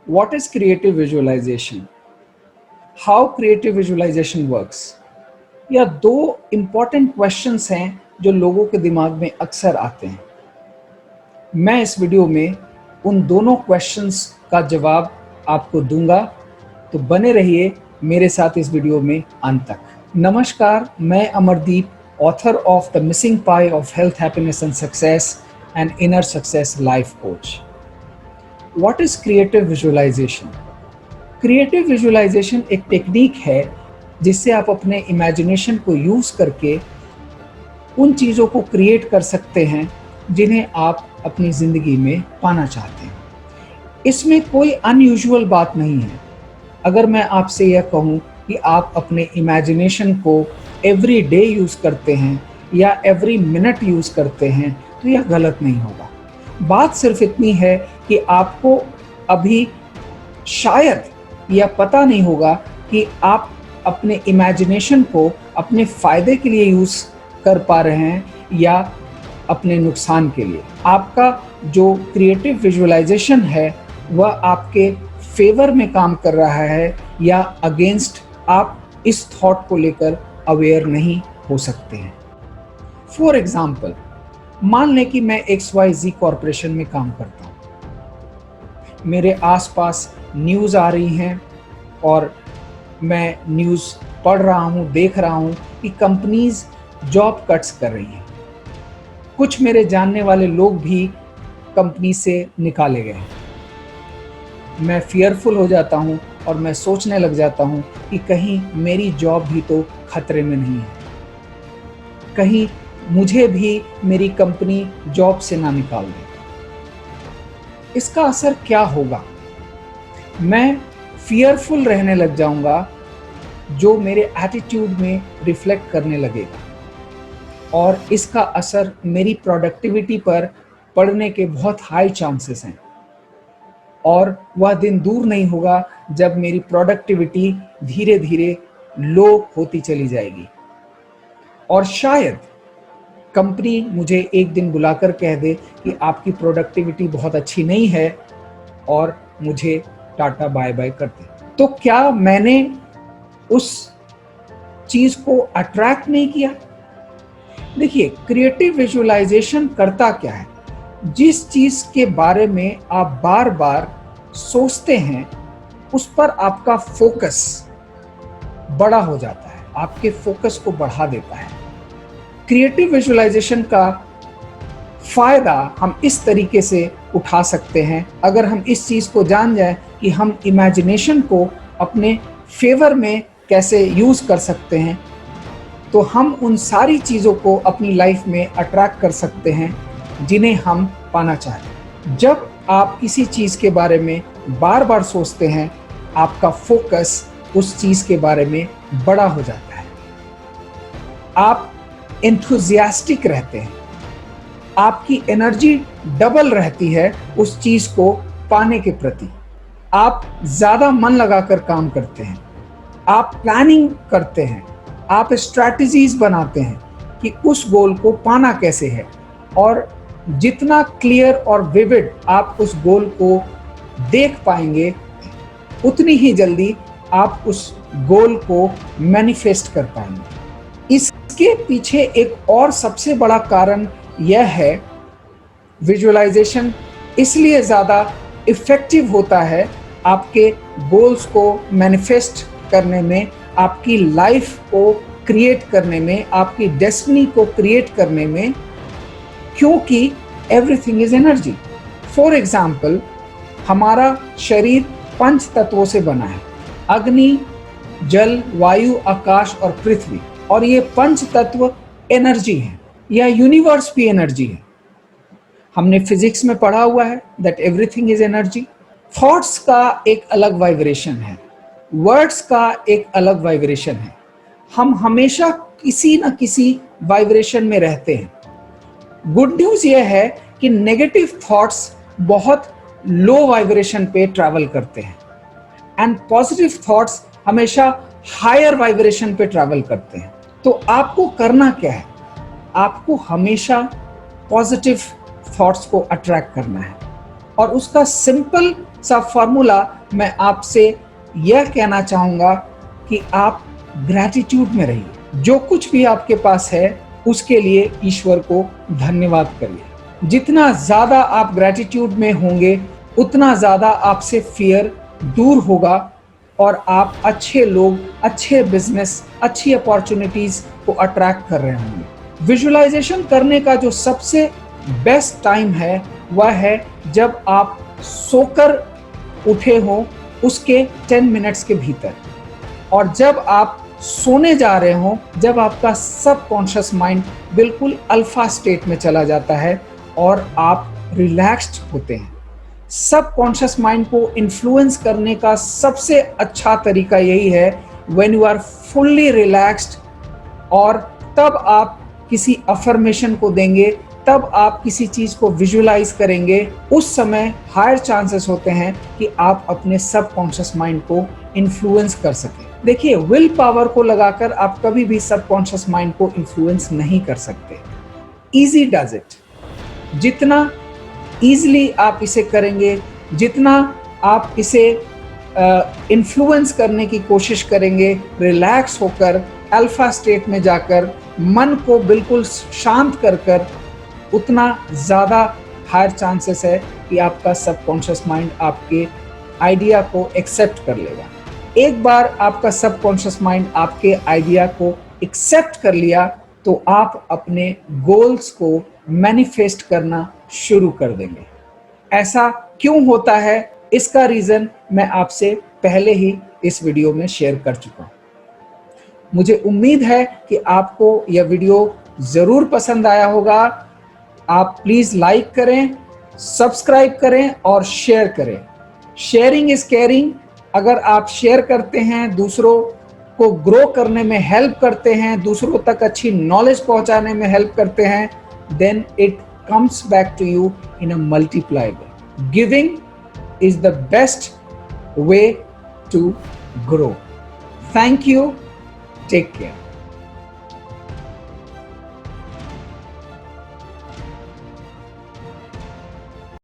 What is creative visualization? How creative visualization works? यह दो important questions हैं जो लोगों के दिमाग में अक्सर आते हैं। मैं इस वीडियो में उन दोनों क्वेश्चंस का जवाब आपको दूंगा, तो बने रहिए मेरे साथ इस वीडियो में अंत तक। नमस्कार, मैं Amardeep, author of the missing pie of health, happiness and success and inner success life coach. What is creative visualisation? Creative visualisation एक टेक्निक है जिससे आप अपने इमेजिनेशन को यूज़ करके उन चीज़ों को क्रिएट कर सकते हैं जिन्हें आप अपनी ज़िंदगी में पाना चाहते हैं। इसमें कोई अनयूजुअल बात नहीं है। अगर मैं आपसे यह कहूँ कि आप अपने इमेजिनेशन को एवरी डे यूज़ करते हैं या एवरी मिनट यूज़ करते हैं, तो यह गलत नहीं होगा। बात सिर्फ इतनी है कि आपको अभी शायद यह पता नहीं होगा कि आप अपने इमेजिनेशन को अपने फ़ायदे के लिए यूज़ कर पा रहे हैं या अपने नुकसान के लिए। आपका जो क्रिएटिव विजुअलाइजेशन है वह आपके फेवर में काम कर रहा है या अगेंस्ट, आप इस थॉट को लेकर अवेयर नहीं हो सकते हैं। फॉर एग्जाम्पल, मान लें कि मैं XYZ कॉरपोरेशन में काम करता हूँ। मेरे आसपास न्यूज़ आ रही हैं और मैं न्यूज़ पढ़ रहा हूँ, देख रहा हूँ कि कंपनीज जॉब कट्स कर रही हैं। कुछ मेरे जानने वाले लोग भी कंपनी से निकाले गए हैं। मैं फियरफुल हो जाता हूँ और मैं सोचने लग जाता हूँ कि कहीं मेरी जॉब भी तो खतरे में नहीं है, कहीं मुझे भी मेरी कंपनी जॉब से ना निकाल दे। इसका असर क्या होगा? मैं फियरफुल रहने लग जाऊंगा, जो मेरे एटीट्यूड में रिफ्लेक्ट करने लगेगा, और इसका असर मेरी प्रोडक्टिविटी पर पड़ने के बहुत हाई चांसेस हैं। और वह दिन दूर नहीं होगा जब मेरी प्रोडक्टिविटी धीरे धीरे लो होती चली जाएगी और शायद कंपनी मुझे एक दिन बुलाकर कह दे कि आपकी प्रोडक्टिविटी बहुत अच्छी नहीं है और मुझे टाटा बाय बाय कर दे। तो क्या मैंने उस चीज़ को अट्रैक्ट नहीं किया? देखिए, क्रिएटिव विजुअलाइजेशन करता क्या है? जिस चीज़ के बारे में आप बार बार सोचते हैं उस पर आपका फोकस बड़ा हो जाता है, आपके फोकस को बढ़ा देता है। क्रिएटिव विजुअलाइजेशन का फ़ायदा हम इस तरीके से उठा सकते हैं, अगर हम इस चीज़ को जान जाएं कि हम इमेजिनेशन को अपने फेवर में कैसे यूज़ कर सकते हैं, तो हम उन सारी चीज़ों को अपनी लाइफ में अट्रैक्ट कर सकते हैं जिन्हें हम पाना चाहते हैं। जब आप किसी चीज़ के बारे में बार बार सोचते हैं, आपका फोकस उस चीज़ के बारे में बड़ा हो जाता है। आप एंथुसियास्टिक रहते हैं, आपकी एनर्जी डबल रहती है उस चीज़ को पाने के प्रति। आप ज़्यादा मन लगाकर काम करते हैं, आप प्लानिंग करते हैं, आप स्ट्रैटेजीज बनाते हैं कि उस गोल को पाना कैसे है, और जितना क्लियर और विविड आप उस गोल को देख पाएंगे, उतनी ही जल्दी आप उस गोल को मैनिफेस्ट कर पाएंगे। इसके पीछे एक और सबसे बड़ा कारण यह है, विजुअलाइजेशन इसलिए ज़्यादा इफ़ेक्टिव होता है आपके गोल्स को मैनिफेस्ट करने में, आपकी लाइफ को क्रिएट करने में, आपकी डेस्टिनी को क्रिएट करने में, क्योंकि everything is energy. For example, हमारा शरीर 5 तत्वों से बना है: अग्नि, जल, वायु, आकाश और पृथ्वी। और ये 5 तत्व एनर्जी हैं, या यूनिवर्स भी एनर्जी है। हमने फिजिक्स में पढ़ा हुआ है that everything is energy. Thoughts का एक अलग वाइब्रेशन है, वर्ड्स का एक अलग वाइब्रेशन है। हम हमेशा किसी न किसी वाइब्रेशन में रहते हैं। गुड न्यूज़ यह है कि नेगेटिव थॉट्स बहुत लो वाइब्रेशन पे ट्रैवल करते हैं एंड पॉजिटिव थॉट्स हमेशा हायर वाइब्रेशन पे ट्रैवल करते हैं। तो आपको करना क्या है? आपको हमेशा पॉजिटिव थॉट्स को अट्रैक्ट करना है, और उसका सिंपल सा फॉर्मूला मैं आपसे यह कहना चाहूँगा कि आप ग्रैटिट्यूड में रहिए। जो कुछ भी आपके पास है उसके लिए ईश्वर को धन्यवाद करिए। जितना ज़्यादा आप ग्रैटिट्यूड में होंगे उतना ज़्यादा आपसे फियर दूर होगा और आप अच्छे लोग, अच्छे बिजनेस, अच्छी अपॉर्चुनिटीज़ को अट्रैक्ट कर रहे होंगे। विजुअलाइजेशन करने का जो सबसे बेस्ट टाइम है वह है जब आप सोकर उठे हो उसके 10 मिनट्स के भीतर, और जब आप सोने जा रहे हो, जब आपका सबकॉन्शियस माइंड बिल्कुल अल्फा स्टेट में चला जाता है और आप रिलैक्स्ड होते हैं। सबकॉन्शियस माइंड को इन्फ्लुएंस करने का सबसे अच्छा तरीका यही है when you are fully relaxed, और तब आप किसी अफर्मेशन को देंगे, तब आप किसी चीज को विजुअलाइज करेंगे, उस समय हायर चांसेस होते हैं कि आप अपने सबकॉन्शियस माइंड को इन्फ्लुएंस कर सकें। देखिए, विल पावर को लगाकर आप कभी भी सबकॉन्शियस माइंड को इन्फ्लुएंस नहीं कर सकते। Easy does it. जितना ईजिली आप इसे करेंगे, जितना आप इसे इन्फ्लुएंस करने की कोशिश करेंगे, रिलैक्स होकर अल्फा स्टेट में जाकर मन को बिल्कुल शांत कर कर, उतना ज़्यादा हायर चांसेस है कि आपका सबकॉन्शियस माइंड आपके आइडिया को एक्सेप्ट कर लेगा। एक बार आपका सबकॉन्शियस माइंड आपके आइडिया को एक्सेप्ट कर लिया तो आप अपने गोल्स को मैनिफेस्ट करना शुरू कर देंगे। ऐसा क्यों होता है, इसका रीज़न मैं आपसे पहले ही इस वीडियो में शेयर कर चुका हूँ। मुझे उम्मीद है कि आपको यह वीडियो ज़रूर पसंद आया होगा। आप प्लीज़ लाइक करें, सब्सक्राइब करें और शेयर करें। Sharing is caring. अगर आप शेयर करते हैं, दूसरों को ग्रो करने में हेल्प करते हैं, दूसरों तक अच्छी नॉलेज पहुंचाने में हेल्प करते हैं, then it comes back to you in a multiplier. Giving is the best way to grow. Thank you. Take care.